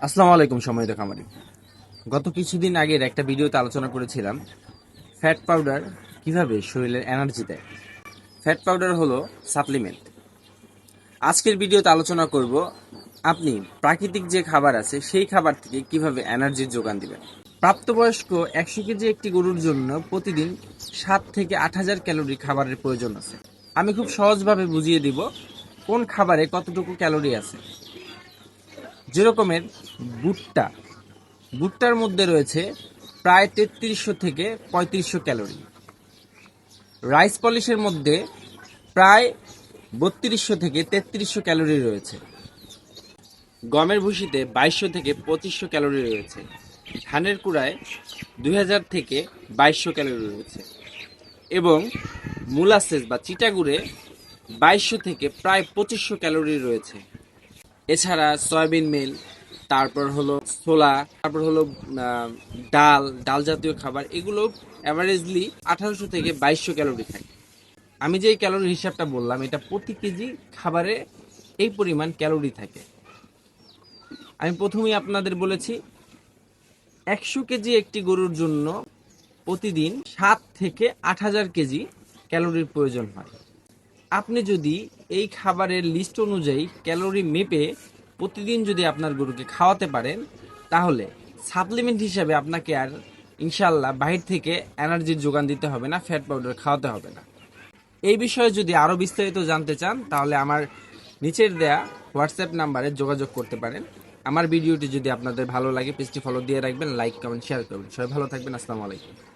আসসালামু আলাইকুম সম্মানিত খামারি। গত কিছুদিন আগের একটা ভিডিওতে আলোচনা করেছিলাম ফ্যাট পাউডার কিভাবে শরীরের এনার্জি দেয়। ফ্যাট পাউডার হলো সাপ্লিমেন্ট। আজকের ভিডিওতে আলোচনা করব আপনি প্রাকৃতিক যে খাবার আছে সেই খাবার থেকে কিভাবে এনার্জির যোগান দিবেন। প্রাপ্তবয়স্ক 100 কেজি একটি গরুর জন্য প্রতিদিন 7 থেকে 8 হাজার ক্যালোরি খাবারের প্রয়োজন আছে। আমি খুব সহজভাবে বুঝিয়ে দিব কোন খাবারে কতটুকু ক্যালোরি আছে। যেরকমের ভুট্টা, ভুট্টার মধ্যে রয়েছে প্রায় 3300 থেকে 3500 ক্যালোরি। রাইস পলিশের মধ্যে প্রায় 3200 থেকে 3300 ক্যালোরি রয়েছে। গমের ভুসিতে 2200 থেকে 2500 ক্যালোরি রয়েছে। ধানের কুড়ায় 2000 থেকে 2200 ক্যালোরি রয়েছে এবং মুলাসেস বা চিটাগুড়ে 2200 থেকে প্রায় 2500 ক্যালোরি রয়েছে। এছাড়া সয়াবিন মিল, তারপর হলো ছোলা, তারপর হলো ডাল, ডাল জাতীয় খাবার, এগুলো অ্যাভারেজলি 1800 থেকে 2200 ক্যালোরি থাকে। আমি যে ক্যালোরির হিসাবটা বললাম এটা প্রতি কেজি খাবারে এই পরিমাণ ক্যালোরি থাকে। আমি প্রথমেই আপনাদের বলেছি 100 কেজি একটি গরুর জন্য প্রতিদিন 7 থেকে 8 হাজার কেজি ক্যালোরির প্রয়োজন হয়। আপনি যদি এই খাবারের লিস্ট অনুযায়ী ক্যালোরি মেপে প্রতিদিন যদি আপনার গরুকে খাওয়াতে পারেন, তাহলে সাপ্লিমেন্ট হিসাবে আপনাকে আর ইনশাল্লাহ বাহির থেকে এনার্জির যোগান দিতে হবে না, ফ্যাট পাউডার খাওয়াতে হবে না। এই বিষয়ে যদি আরও বিস্তারিত জানতে চান তাহলে আমার নিচের দেয়া হোয়াটসঅ্যাপ নাম্বারে যোগাযোগ করতে পারেন। আমার ভিডিওটি যদি আপনাদের ভালো লাগে পেজটি ফলো দিয়ে রাখবেন, লাইক কমেন্ট শেয়ার করবেন। সবাই ভালো থাকবেন। আসসালামু আলাইকুম।